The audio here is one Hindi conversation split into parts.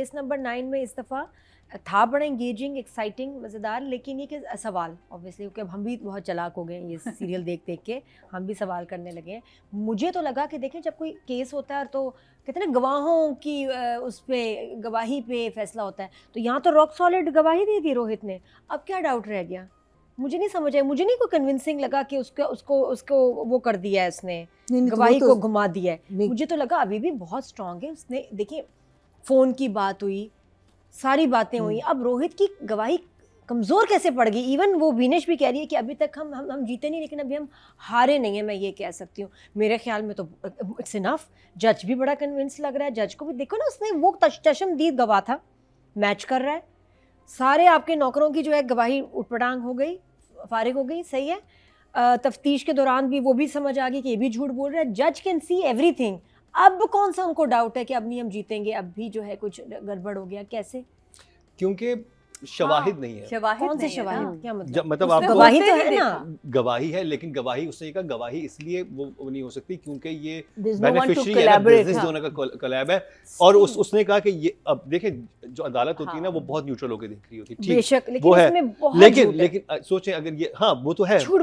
केस नंबर 9 में इस दफ़ा था बड़ा इंगेजिंग, एक्साइटिंग, मज़ेदार, लेकिन ये कि सवाल ऑब्वियसली, क्योंकि अब हम भी बहुत चालाक हो गए हैं ये सीरियल देख देख के, हम भी सवाल करने लगे हैं। मुझे तो लगा कि देखें, जब कोई केस होता है तो कहते हैं ना गवाहों की उस पे गवाही पे फैसला होता है, तो यहाँ तो रॉक सॉलिड गवाही दे दी रोहित ने। अब क्या डाउट रह गया? मुझे नहीं समझ आया, मुझे नहीं कोई कन्विंसिंग लगा कि उसको वो कर दिया है उसने, गवाही को घुमा दिया है। मुझे तो लगा अभी भी बहुत स्ट्रांग है उसने। देखिए, फ़ोन की बात हुई, सारी बातें हुई, अब रोहित की गवाही कमज़ोर कैसे पड़ गई? इवन वो विनेश भी कह रही है कि अभी तक हम जीते नहीं, लेकिन अभी हम हारे नहीं हैं, मैं ये कह सकती हूँ। मेरे ख्याल में तो इट्स इनफ। जज भी बड़ा कन्विंस लग रहा है, जज को भी देखो ना, उसने वो चशमदीद गवाह था, मैच कर रहा है। सारे आपके नौकरों की जो है गवाही उटपटांग हो गई, फारिग हो गई, सही है। तफ्तीश के दौरान भी वो भी समझ आ गई कि ये भी झूठ बोल रहा है। जज कैन सी एवरीथिंग। अब कौन सा उनको डाउट है कि अब नहीं हम जीतेंगे, अब भी जो है कुछ गड़बड़ हो गया? कैसे? क्योंकि शवाहिद नहीं है। कौन से शवाहिद? क्या मतलब? मतलब आपको गवाही तो है ना, गवाही है, लेकिन गवाही उसने कहा गवाही इसलिए वो नहीं हो सकती क्योंकि ये no बेनिफिशियरी है, बिजनेस दोनों का कोलैब है। और उसने कहा कि ये अब देखें, जो अदालत होती है ना वो बहुत न्यूट्रल होकर देख रही होती है, बेशक, लेकिन वो है, इसमें बहुत लेकिन सोचें अगर ये, हाँ वो तो है, झूठ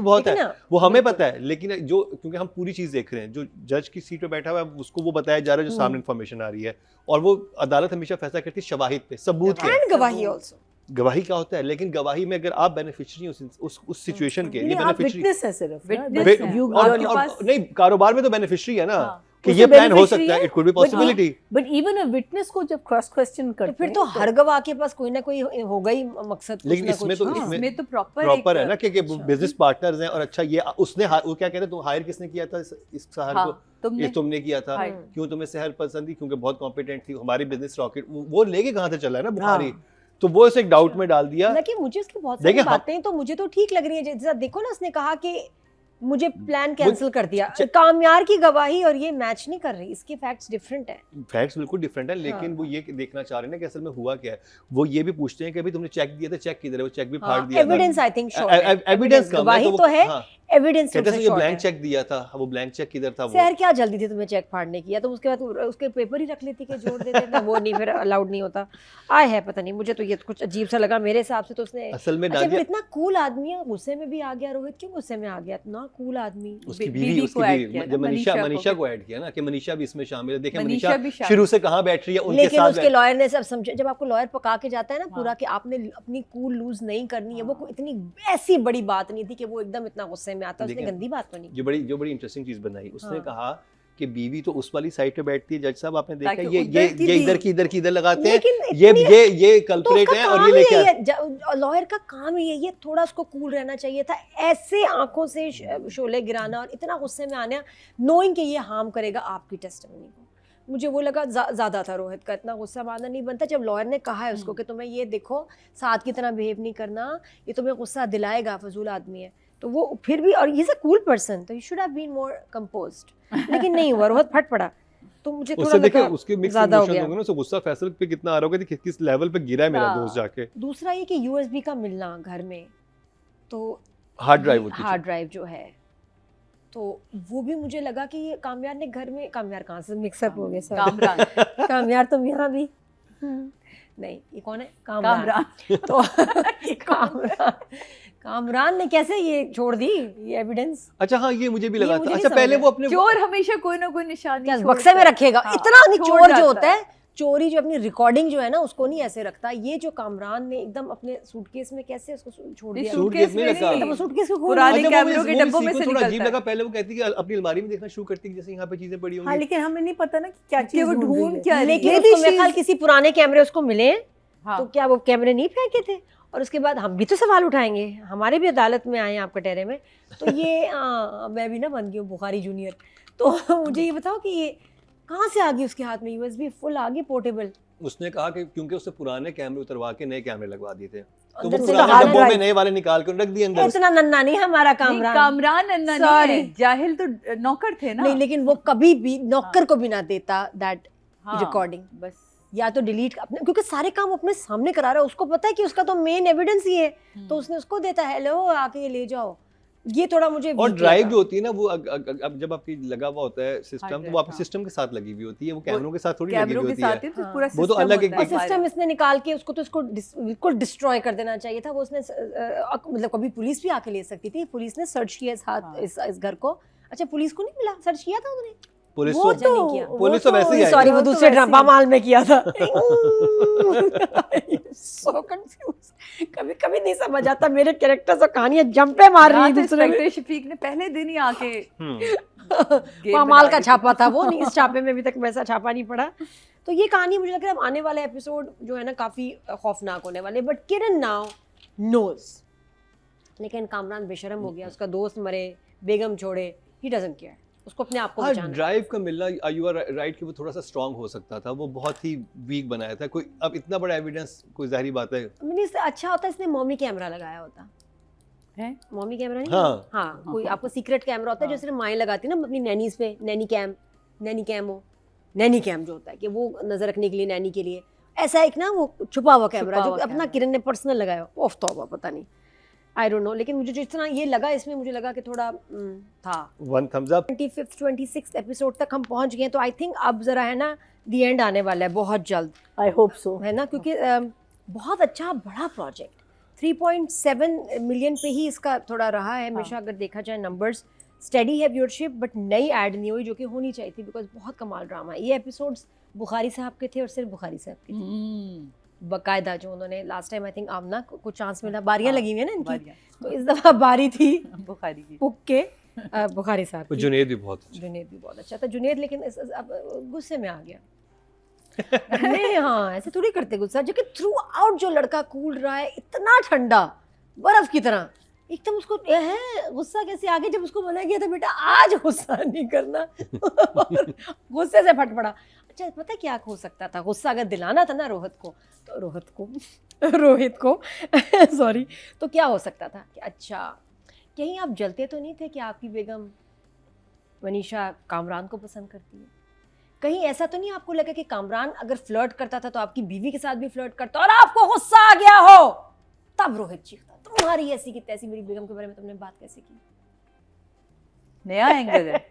बहुत है, वो हमें पता है, लेकिन जो क्योंकि हम पूरी चीज देख रहे हैं, जो जज की सीट पे बैठा हुआ है उसको वो बताया जा रहा है जो सामने इन्फॉर्मेशन आ रही है, और वो अदालत हमेशा फैसला करती है शवाहिद पे, सबूत पे। एंड गवाही आल्सो, गवाही क्या होता है, लेकिन गवाही में अगर आप बेनिफिशियरी उस सिचुएशन के, ये बेनिफिशियरी विटनेस है सिर्फ, नहीं, कारोबार में तो बेनिफिशियरी है ना, कि ये प्लान हो सकता है, it could be possibility. But even a witness को जब क्रॉस क्वेश्चन करते हैं, तो फिर तो हर गवाह के पास कोई ना कोई होगा ही मकसद। लेकिन इसमें तो प्रॉपर है ना कि बिजनेस पार्टनर्स हैं, और अच्छा ये उसने वो क्या कहते हैं, तुम हायर किसने किया था इस शहर को? ये तुमने किया था। क्यों तुम्हें शहर पसंद थी? क्योंकि बहुत कॉम्पिटेंट थी। हमारी बिजनेस रॉकेट वो लेके कहाँ से चला है ना बुखारी, तो वो इसे एक डाउट में डाल दिया। लेकिन मुझे उसकी बहुत सारी बातें तो मुझे तो ठीक लग रही है। जैसा देखो ना, उसने कहा कि मुझे प्लान कैंसिल कर दिया। कामयार की गवाही और ये मैच नहीं कर रही, इसके फैक्ट्स डिफरेंट हैं। फैक्ट्स बिल्कुल डिफरेंट है, लेकिन वो ये देखना चाह रहे हैं ना कि असल में हुआ क्या है। वो ये भी पूछते हैं कि अभी तुमने चेक दिया था, चेक किधर है? वो चेक भी फाड़ दिया था। Evidence I think show, evidence गवाही तो है, एविडेंस कहते हैं ये ब्लैंक चेक दिया था, वो ब्लैंक चेक किधर था? शहर क्या जल्दी थी तुम्हें चेक फाड़ने की? या तुम उसके बाद उसके पेपर ही रख लेती कि जोड़ दे देना, वो नहीं, फिर अलाउड नहीं होता। आए है पता नहीं, मुझे तो ये कुछ अजीब सा लगा मेरे हिसाब से। तो उसने असल में अच्छा, इतना कूल आदमी है, गुस्से में भी आ गया। रोहित क्यों गुस्से में आ गया? इतना कूल आदमी। उसकी बीवी जब मनीषा को ऐड किया ना कि मनीषा भी इसमें शामिल है। देखें मनीषा शुरू से कहाँ बैठ रही है उनके साथ, लेकिन उसके लॉयर ने सब समझा। जब आपको लॉयर पका के जाता है ना पूरा कि आपने अपनी कूल लूज नहीं करनी है, वो इतनी ऐसी बड़ी बात नहीं थी कि वो एकदम इतना गुस्से में आता। उसने गंदी बात तो नहीं। जो बड़ी इंटरेस्टिंग चीज बनाई, उसने कहा कि बीवी तो उस वाली साइड पे बैठती है। जज साहब आपने देखा ये इधर की इधर लगाते हैं, ये कल्प्रेट है और ये लेके। लॉयर का काम ही है ये, थोड़ा उसको कूल रहना चाहिए था। ऐसे आंखों से शोले गिराना और इतना गुस्से में आना, नोइंग कि ये हार्म करेगा आपकी टेस्टिमनी को। मुझे वो लगा ज्यादा था रोहित का। इतना गुस्सा मारना नहीं बनता। जब लॉयर ने कहा है उसको कि तुम्हें ये देखो साथ की तरह बिहेव नहीं करना, ये तुम्हें गुस्सा दिलाएगा, फजूल आदमी है, तो वो फिर भी, और he is a cool person, तो he should have been more composed. लेकिन नहीं हुआ, रोहित फट पड़ा। तो मुझे थोड़ा लगा उसके मिक्स इमोशंस होंगे ना, सो गुस्सा फैसल पे कितना आ रहा होगा कि किस लेवल पे गिरा है मेरा दोस्त जाके। दूसरा ये कि यूएसबी का मिलना घर में, तो हार्ड ड्राइव जो है, तो वो भी मुझे लगा कि ये कामयार ने घर में, कामयार कहाँ से मिक्सअप हो गए, कामयार तुम यहाँ भी नहीं, ये कौन है? कामरान। तो कामरान ने कैसे ये छोड़ दी ये एविडेंस? अच्छा हाँ, ये मुझे भी लगा था। अच्छा पहले वो अपने चोर हमेशा कोई ना कोई निशानी बक्से में रखेगा। इतना नहीं, चोर जो होता है, चोरी जो अपनी रिकॉर्डिंग जो है ना उसको नहीं ऐसे रखता। ये जो कामरान ने एकदम अपने सूटकेस में कैसे उसको छोड़ दिया? सूटकेस में रखा, वो सूटकेस को पुराने कैमरों के डब्बों में से निकलता है। अजीब लगा। पहले वो कहती कि अपनी अलमारी में देखना शुरू करती कि जैसे यहाँ पे चीजें पड़ी होंगी। हाँ, लेकिन हमें नहीं पता ना कि क्या चीज वो ढूंढ क्या। लेकिन उसको मेरे ख्याल किसी पुराने कैमरे उसको मिले, तो क्या वो कैमरे नहीं फेंके थे? और उसके बाद हम भी तो सवाल उठाएंगे, हमारे भी अदालत में आए आप कटहरे में। तो ये मैं भी ना बन गई हूँ बुखारी जूनियर। तो मुझे ये बताओ कि ये कहाँ से आ गई उसके हाथ में? यूएसबी फुल आ गई, पोर्टेबल। उसने कहा कि क्योंकि उसने पुराने कैमरे उतरवा के नए कैमरे लगवा दिए थे, तो वो पुराने डब्बों में नए वाले निकाल कर रख दिए अंदर। इतना नन्ना नहीं हमारा कामरान नन्ना नहीं है, जाहिल तो नौकर थे ना। नहीं, लेकिन वो कभी भी नौकर को भी ना देता दैट रिकॉर्डिंग। बस या तो डिलीट अपने, क्योंकि सारे काम अपने सामने करा रहा है, उसको पता है कि उसका तो मेन एविडेंस ही है, तो उसने उसको देता, हेलो आके ये ले जाओ। ये थोड़ा मुझे और weak ड्राइव लगा। जो होती है ना वो अब जब आपकी लगा हुआ होता है सिस्टम तो ड्राइव, वो आपके हाँ। सिस्टम के साथ लगी हुई होती है, वो कैमरों के साथ थोड़ी लगी कैमरों हुई के होती है। साथ ही तो हाँ। पूरा वो तो system अलग होता एक- है और सिस्टम इसने निकाल के उसको तो इसको बिल्कुल डिस्ट्रॉय कर देना चाहिए था। वो उसने मतलब कभी पुलिस भी आके ले सकती थी। पुलिस ने सर्च किया इस हाथ हाँ। इस घर को। अच्छा पुलिस को नहीं मिला, सर्च किया था उन्होंने? पुलिस वो तो नहीं किया। पुलिस तो वैसे ही आई सॉरी थी। वो वो तो दूसरे वैसे ड्रामा ही। माल में किया था। सो कंफ्यूज, कभी कभी नहीं समझ आता मेरे कैरेक्टर्स और कहानियां जंपे मार रही यहाँ हैं तो दूसरे में। इंस्पेक्टर शफीक ने पहले दिन ही आके हम्म। गेम वहाँ बना माल का दी थी। छापा था वो, नहीं इस छापे में अभी तक वैसा छापा नहीं पड़ा। तो ये कहानी मुझे लग रहा है अब आने वाला एपिसोड जो है ना काफी खौफनाक होने वाले। बट किरण नाउ नोज, लेकिन कामरान बेशरम हो गया, उसका दोस्त मरे, बेगम छोड़े, ही डजंट केयर, उसको अपने आप को हाँ, बचाना। ड्राइव का मिलना यू आर राइट कि वो थोड़ा सा स्ट्रांग हो सकता था, वो बहुत ही वीक बनाया था। कोई अब इतना बड़ा एविडेंस, कोई जाहिर बात है। मैंने इससे अच्छा होता इसने मॉमी कैमरा लगाया होता। हैं? मॉमी कैमरा नहीं, हाँ। हाँ कोई आपको सीक्रेट कैमरा होता है जो सिर्फ माएँ लगाती है ना अपनी नैनीज पे, नैनी कैम जो होता है कि वो नजर रखने के लिए नैनी के लिए, ऐसा एक ना वो छुपा हुआ कैमरा छुपा जो हुआ कि अपना कैमरा। किरण ने पर्सनल लगाया। ऑफ तौबा पता नहीं, आई डोंट नो, लेकिन मुझे जिस तरह ये लगा इसमें मुझे लगा कि थोड़ा था। 1 thumbs up। 25th 26th episode तक हम पहुंच गए हैं, तो आई थिंक अब जरा है ना दी एंड आने वाला है बहुत जल्द, आई होप सो। है ना, क्योंकि बहुत अच्छा बड़ा प्रोजेक्ट 3.7 मिलियन पे ही इसका थोड़ा रहा है हमेशा। अगर देखा जाए नंबर्स स्टेडी है व्यूअरशिप, बट नई ऐड नहीं हुई जो कि होनी चाहिए थी, बिकॉज बहुत कमाल ड्रामा है। ये एपिसोड्स बुखारी साहब के थे और सिर्फ बुखारी साहब के थे बकायदा, जो उन्होंने लास्ट टाइम आई थिंक आमना को चांस मिला, बारियां लगी हुई है ना इनकी, बारियां। तो इस दफा बारी थी बुखारी की। पुक के बुखारी साहब वो की। जुनेद भी बहुत अच्छा। जुनेद भी बहुत अच्छा था, जुनेद लेकिन अब गुस्से में आ गया। नहीं हाँ ऐसे थोड़ी करते गुस्सा, जो कि थ्रू आउट जो लड़का कूल रहा है इतना ठंडा बर्फ की तरह, एकदम उसको है गुस्सा कैसे आ गया जब उसको बोला गया था बेटा आज गुस्सा नहीं करना और गुस्से से फट पड़ा। अच्छा पता क्या हो सकता था, गुस्सा अगर दिलाना था ना रोहित को सॉरी, तो क्या हो सकता था कि अच्छा कहीं आप जलते तो नहीं थे कि आपकी बेगम मनीषा कामरान को पसंद करती है, कहीं ऐसा तो नहीं आपको लगा कि कामरान अगर फ्लर्ट करता था तो आपकी बीवी के साथ भी फ्लर्ट करता और आपको गुस्सा आ गया हो, तब रोहित चीखता तुम्हारी ऐसी की तैसी मेरी बेगम के बारे में तुमने बात कैसे की। नया एंगल है।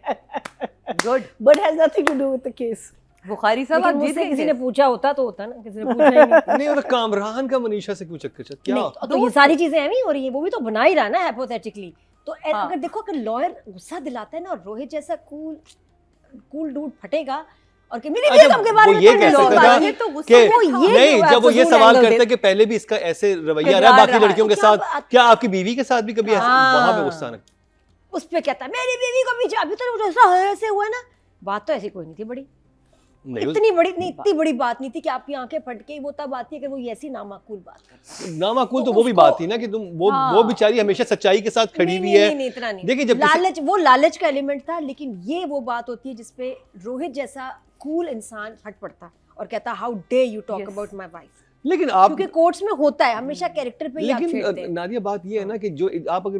Good. But has nothing to do with the case. Bukhari साहब आप लेकिन जीत मुझसे किसी ने गए। पूछा होता तो होता ना, किसी ने पूछा ही नहीं। नहीं मतलब कामरान का मनीषा से क्यों चक्कर चल क्या? नहीं, तो ये सारी चीजें ऐवी हो रही हैं, वो भी तो बना ही रहा ना हाइपोथेटिकली। तो हाँ। अगर देखो अगर लॉयर गुस्सा दिलाता है ना और रोहित जैसा कूल डूड फटेगा और कि मेरी अच्छा, बेगम के बारे वो में ये तुमने कह ऐसी सकता बात था की। ये तो कि गुस्सा वो ये नहीं, जो जब वो ये फजूल सवाल एंगल करता दे- है कि पहले भी इसका ऐसे रवैया किरदार रहा बाकी रहा है। लड़कियों के तो क्या साथ, बात- क्या आपकी बीवी के साथ भी कभी ऐसा हाँ। वहां पे गुस्सा ना? उस पे कहता है मेरी बीवी को पीछे अभी तो ऐसा ऐसे हुआ ना, बात तो ऐसी कोई नहीं थी बड़ी, नहीं इतनी बड़ी नहीं, इतनी बड़ी बात नहीं थी कि आपकी आंखें फट गई। वो तब आती है कि वो ऐसी नामाकूल बात करती है। नामाकूल तो तो वो भी उसको- बात थी ना कि तुम वो हाँ। बेचारी हमेशा सच्चाई के साथ खड़ी नहीं, हुई नहीं, है। नहीं, नहीं, इतना नहीं। देखिए, जब किसी- लालच, वो लालच का एलिमेंट था, लेकिन ये वो बात होती है जिसपे रोहित जैसा कूल इंसान फट पड़ता और कहता how day you talk Yes. About my wife, लेकिन आप क्योंकि कोर्ट्स में होता है हमेशा कैरेक्टर पे ही आप छेड़ते लेकिन हैं। नादिया बात ये है ना कि जो आप अगर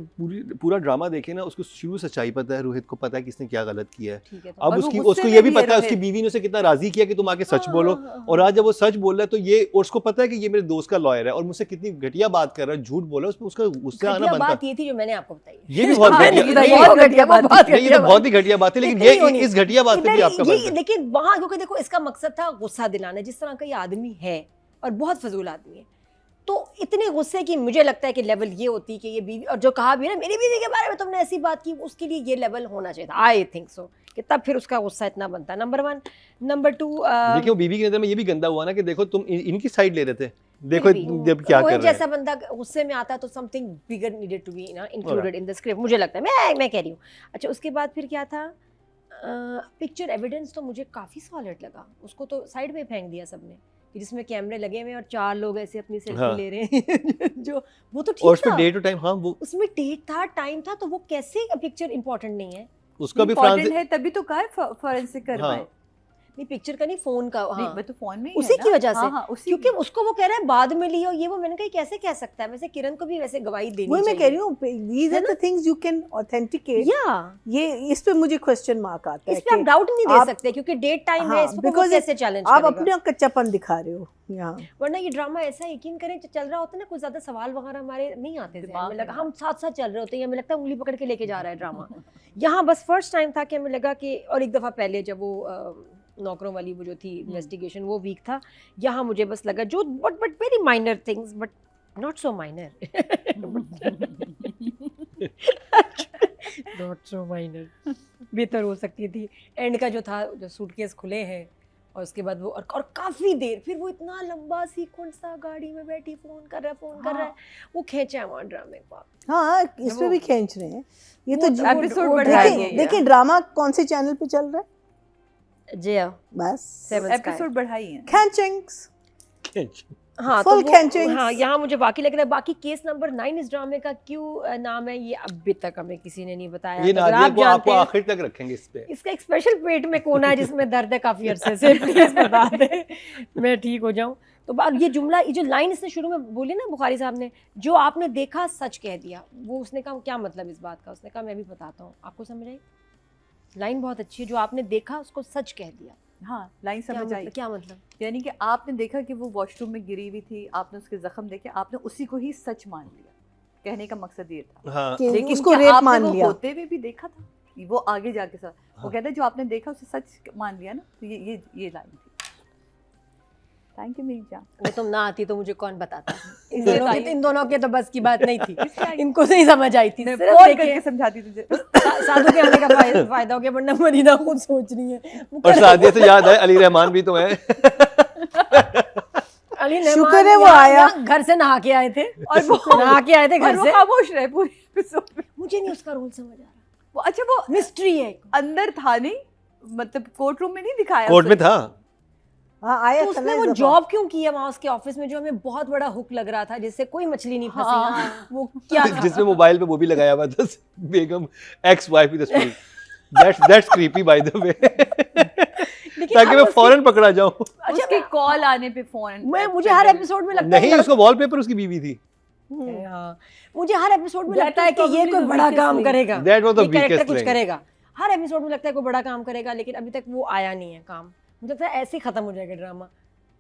पूरा ड्रामा देखें ना, उसको शुरू सच्चाई पता है, रोहित को पता है किसने क्या गलत किया है। ठीक है, तो अब और वो उसकी गुस्से उसको में ये भी भी है पता है उसकी रोहित। बीवी ने उसे कितना राजी किया कि तुम आके सच हाँ, बोलो, हाँ, हाँ, और आज जब वो सच बोल रहा है तो ये, और उसको पता है कि ये मेरे दोस्त का लॉयर है और मुझसे कितनी घटिया बात कर रहा है, झूठ बोल रहा है, उसमें उसका गुस्सा आना घटिया बनता बात है। ये थी जो मैंने आपको बताई। ये भी बहुत हाँ, घटिया, ये नहीं, बहुत ये घटिया बात तो बहुत ही घटिया बात है, लेकिन इतनी होनी- ये इस घटिया बात पे भी आपका ये बनता है। लेकिन वहां क्योंकि देखो इसका मकसद था गुस्सा दिलाना, जिस तरह का ये आदमी है और बहुत फजूल आदमी है, तो इतने गुस्से की मुझे लगता है कि लेवल ये होती कि ये बीवी, और जो कहा भी ना मेरी बीवी के बारे में तुमने ऐसी बात की, उसके लिए ये लेवल होना चाहिए था। आई थिंक सो कि तब फिर उसका गुस्सा इतना बनता। नंबर 1, नंबर 2 देखिए वो बीवी की नजर में ये भी गंदा हुआ ना कि देखो तुम इनकी साइड ले रहे थे, देखो जब क्या कर रोहित रहे हैं। जैसा बंदा गुस्से में आता तो something bigger needed to be ना इंक्लूडेड इन द स्क्रिप्ट, मुझे लगता है। मैं कह रही हूँ। अच्छा उसके बाद फिर क्या था, पिक्चर एविडेंस तो मुझे काफी सॉलिड लगा, उसको तो साइड में फेंक दिया सबने, कि जिसमें कैमरे लगे हुए हैं और 4 लोग ऐसे अपनी सेल्फी हाँ। ले रहे हैं जो वो तो और ठीक उसमें था, डे टू टाइम, हाँ वो उसमें डेट था, टाइम था, तो वो कैसे पिक्चर इंपॉर्टेंट नहीं है। उसका भी फ्रांस इम्पोर्टेंट है तभी तो कहा है फॉरेंसिक करवाएं। नहीं पिक्चर का नहीं, फोन का। नहीं हाँ मैं तो फोन में ही उसी है की ना। वजह से। हाँ, उसी क्योंकि की। उसको वो कह रहा है बाद में लियो ये वो, मैंने कहा कैसे कह सकता है। वैसे किरण को भी वैसे गवाही देनी वही चाहिए। मैं कह रही हूँ, these are the things you can authenticate। या ये इस पे मुझे क्वेश्चन मार्क आता है इस पे आप डाउट नहीं दे सकते क्योंकि डेट टाइम है, हाँ, इसको वो because कैसे चैलेंज आप करेगा। अपना कच्चापन दिखा रहे हो यहाँ। वरना ये ड्रामा ऐसा यकीन करें चल रहा होता है ना, कुछ ज्यादा सवाल वगैरह हमारे नहीं आते थे, दिमाग हमें में लगा ना। हम साथ साथ चल रहे होते हैं, हमें लगता है उंगली पकड़ के लेके जा रहा है ड्रामा। यहाँ बस फर्स्ट टाइम था कि हमें लगा कि, और एक दफा पहले जब वो नौकरों वाली वो जो थी इन्वेस्टिगेशन वो वीक था, यहाँ मुझे बस लगा जो but very minor things but not so minor, not so minor बेहतर हो सकती थी। एंड का जो था, जो सूटकेस खुले हैं और उसके बाद वो और काफी देर फिर वो इतना लंबा सीक्वेंस था, गाड़ी में बैठी फोन कर रहा है, वो खींचा है वहाँ ड्रामे को आप। हाँ इस पे भी खींच रहे हैं ये तो। एपिसोड बढ़ा दिए हैं। देखिए ड्रामा कौन से चैनल पे चल रहा है? जया बस एपिसोड बढ़ाई है। खींचिंग्स। हाँ Full तो वो, खींचिंग्स। हाँ यहाँ मुझे बाकी लग रहा है। बाकी केस नंबर 9 इस ड्रामे का क्यों नाम है ये अभी तक हमें किसी ने नहीं बताया। ये तो अगर नादिया आप को जानते आपको हैं आखिर तक रखेंगे इस पे। इसका एक स्पेशल पेट में कोना है जिसमें दर्द है काफी अरसे से, प्लीज बता दे मैं ठीक हो जाऊं। तो ये जुमला, ये जो लाइन इसने शुरू में बोली ना बुखारी साहब ने, जो आपने देखा सच कह दिया, वो उसने कहा क्या मतलब इस बात का? उसने कहा मैं भी बताता हूँ आपको, समझ आई? लाइन बहुत अच्छी है, जो आपने देखा उसको सच कह दिया। हाँ लाइन समझ आई। क्या मतलब? यानी कि आपने देखा कि वो वॉशरूम में गिरी हुई थी, आपने उसके जख्म देखे, आपने उसी को ही सच मान लिया। कहने का मकसद ये था। हाँ कि लेकिन उसको क्या रेप आपने मान वो लिया। होते हुए भी देखा था? वो आगे जाके सर वो कहता है जो आपने देखा उसे सच मान लिया ना। तो ये लाइन थी। थैंक यू मेरी जान। वो तुम ना आती तो मुझे कौन बताता। इन दोनों के तो बस की बात नहीं थी, इनको नहीं समझ आई थी। सिर्फ कॉल देखिए, करके समझाती तुझे। साधु के आने का फायदा हो गया, वरना मरीना खुद सोच रही है। और सादिया से याद है अली रहमान भी तो है। अली रहमान शुक्र है वो यहाँ आया। घर से नहा के आए थे, और वो नहा के आए थे और घर वो से। खामोश रहे पूरे एपिसोड में। मुझे नहीं उसका रोल समझ आ रहा। वो अच्छा वो मिस्ट्री है। अंदर था नहीं, मतलब कोर्ट रूम में नहीं दिखाया। कोर्ट में था। हाँ आया तो था उसने ना वो इस दफा। जॉब क्यों किया वहाँ उसके ऑफिस में, जो हमें बहुत बड़ा हुक लग रहा था जिससे कोई मछली नहीं फंसी। हाँ। वो क्या था? जिसमें मोबाइल पे वो भी लगाया हुआ था, बेगम एक्स वाइफ की तस्वीर। That's creepy by the way. ताकि मैं फौरन पकड़ा जाऊं। उसके कॉल आने पे फोन मुझे हर एपिसोड में लगता है नहीं, उसको वॉलपेपर उसकी बीवी थी। हाँ, मुझे हर एपिसोड में That लगता है is कि ये probably कोई the बड़ा weakest काम link. करेगा, That was the ये कैरेक्टर weakest कुछ link. करेगा। हर एपिसोड में लगता है कोई बड़ा काम करेगा, लेकिन अभी तक वो आया नहीं है काम। मुझे लगता है ऐसे ही खत्म हो जाएगा ड्रामा।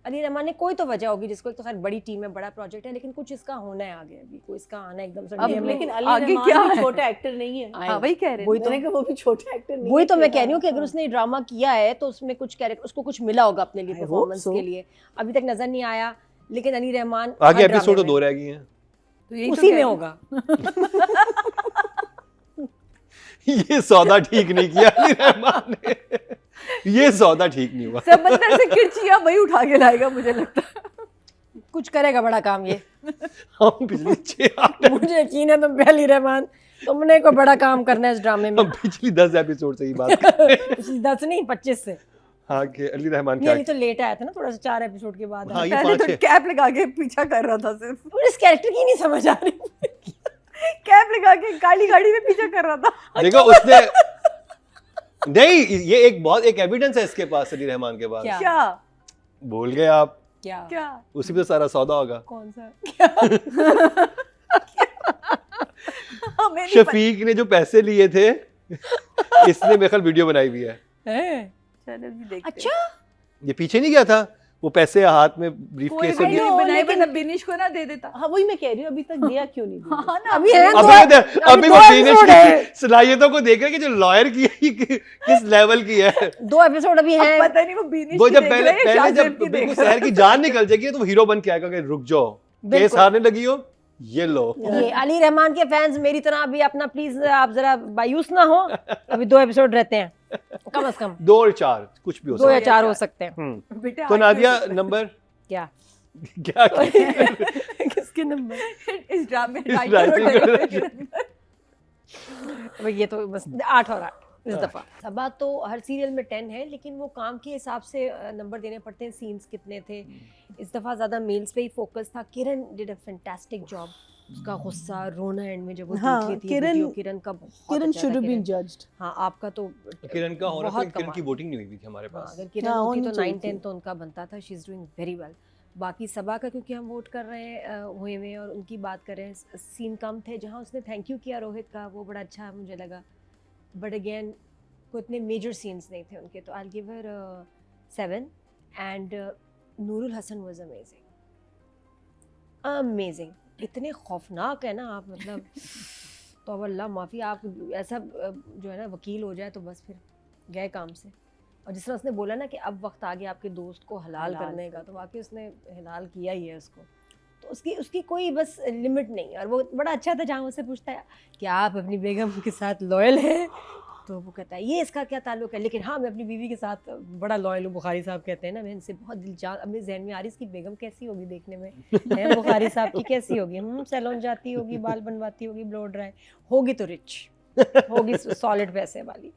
अली रहमान ने कोई तो वजह होगी, जिसको एक तो खैर बड़ी टीम है, बड़ा प्रोजेक्ट है, लेकिन कुछ इसका होना है आगे। अभी कोई इसका आना एकदम से अब DM में। लेकिन अली आगे रहमान क्या भी है? छोटा एक्टर नहीं है। हाँ वही कह रहे वही हैं। तो- मैंने कहा वो भी छोटा एक्टर नहीं वही है। तो मैं कह रही हूँ कि अगर उसने ड्रामा किया है तो उसमें कुछ कैरेक्टर, उसको कुछ मिला होगा अपने लिए I hope परफॉर्मेंस so. के लिए। अभी तक नजर नहीं आया, लेकिन अली रहमान आगे हर एपिसोड तो ड्रामे 2 रह गई हैं। तो यही तो उसी कह में रही हूँ। होगा। ये सौदा ठीक नहीं किया अली रहमान ने। ये सौदा ठीक नहीं हुआ। समंदर से किरचिया वही उठा के लाएगा मुझे लगता है। कुछ करेगा बड़ा काम ये। हम पिछली 6-8 मुझे यकीन है तुम पे अली रहमान, तुमने कोई बड़ा काम करना है इस ड्रामे में। हम पिछली 10 एपिसोड से ही बात कर रहे हैं। 10 नहीं 25 से। हाँ कि अली रहमान नहीं क्या। अली तो लेट आया था ना, थोड़ा सा 4 एपिसोड के बाद हाँ आया। ये पहले 5 तो कैप लगा के पीछा कर रहा था सिर्फ। मुझे इस कैरेक्टर की नहीं समझ आ रही। कैप लगा के काली गाड़ी में पीछा कर रहा था। देखो उसने नहीं, ये एक बहुत एक एविडेंस है इसके पास, अली रहमान के पास। क्या? क्या भूल गए आप? क्या क्या उसी पे सारा सौदा होगा। कौन सा? हमें नहीं शफीक ने जो पैसे लिए थे, इसने मेरे ख्याल वीडियो बनाई हुई है। हैं? पता। चलो जी देखते हैं। अच्छा ये पीछे नहीं गया था वो पैसे हाथ में ब्रीफ कोई केस में वीडियो know, बनाई लेकिन- वरना बिनिश को ना दे देता। हाँ वही मैं कह रही हूँ, अभी तक दिया क्यों नहीं दिया? हाँ ना अभी है अभी दो वो episode फिनिश है। की सलाहियतों को देख रहे कि जो लॉयर की है ये किस लेवल की है। 2 एपिसोड अभी अब हैं। पता नहीं वो बिनिश वो की जब देख पहले रहा है या पहले शाहजेब जब की बिल्कुल देख रहा शहर की जान निकल जाएगी तो वो हीरो बन के आएगा कि रुक जाओ, केस बिल्कुल। हारने लगी हो, ये लो। ये अली रहमान के फैंस मेरी तरह अभी अपना प्लीज आप जरा मायूस ना हो। अभी 2 एपिसोड रहते हैं कम से कम, 2 और 4 कुछ भी हो 2 या सकता 4 हो सकते हैं। है। बेटा तो नादिया नंबर क्या क्या किसके नंबर? इस ड्रामे writing भाई ये तो बस 8 और 8 इस दफा। सबा तो हर सीरियल में 10 है, लेकिन वो काम के हिसाब से नंबर देने पड़ते हैं, सीन्स कितने थे। इस दफा ज़्यादा मेल्स पे ही फोकस था। किरण डिड अ फैंटास्टिक जॉब, उसका गुस्सा रोना एंड में जब वो हाँ, देख लेती है किरण- वीडियो, किरण का बहुत किरण अच्छा था, should have been Kiran. judged. हाँ आपका तो किरण का होना था, बहुत किरण की कमाल। वोटिंग नहीं हुई थी हमारे हाँ, पास। अगर किरण हाँ, होती होनी तो चाहिए 9-10 थी। तो उनका बनता था। She is doing very well. बाकी सबा का क्योंकि हम वोट कर रहे हैं हुए में और उनकी बात कर रहे हैं, सीन कम थे जहाँ उसने थैंक यू किया रोहित का, वो बड़ा अच्छा मुझे लगा। बट अगेन कोई इतने मेजर सीन्स नहीं थे उनके, तो I give her 7। And Nurul Hasan was amazing, amazing. इतने खौफनाक है ना आप, मतलब तो अल्लाह माफ़ी, आप ऐसा जो है ना वकील हो जाए तो बस फिर गए काम से। और जिस तरह उसने बोला ना कि अब वक्त आ गया आपके दोस्त को हलाल करने का, तो वाकई उसने हलाल किया ही है उसको। तो उसकी कोई बस लिमिट नहीं है। और वो बड़ा अच्छा था जहाँ उससे पूछता है कि आप अपनी बेगम के साथ लॉयल हैं, तो वो कहता है ये इसका क्या ताल्लुक है, लेकिन हाँ मैं अपनी बीवी के साथ बड़ा लॉयल हूँ। बुखारी साहब कहते हैं ना, मैं इनसे बहुत दिलचास्प, अब मेरे जहन में आ रही इसकी बेगम कैसी होगी देखने में, है बुखारी साहब की कैसी होगी, सैलून जाती होगी, बाल बनवाती होगी, ब्लो ड्राई होगी, तो रिच होगी, सॉलिड पैसे वाली।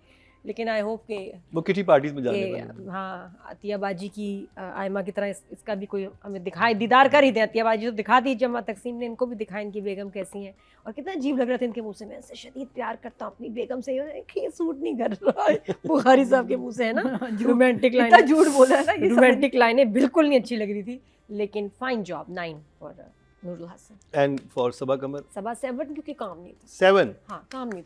लेकिन आई होप कि वो किटी पार्टीज में जाने वाली है। हाँ अतिया बाजी की आयमा की तरह इसका भी कोई हमें दिखाई, दीदार कर ही दे। अतिया बाजी तो दिखा दी, जमा तकसीम ने इनको भी दिखाया इनकी बेगम कैसी हैं। और कितना अजीब लग रहा था इनके मुंह से, मैं इससे शदीद प्यार करता हूँ अपनी बेगम से, ये सूट नहीं कर रहा है बुखारी साहब के मुंह से, है ना। रोमांटिक इतना लाइन, झूठ बोला है ना ये, रोमांटिक लाइनें बिल्कुल नहीं अच्छी लग रही थी। लेकिन fine job, 9 for Nurul Hasan. And for Saba Qamar Saba 7 क्योंकि काम नहीं था। 7। हाँ काम नहीं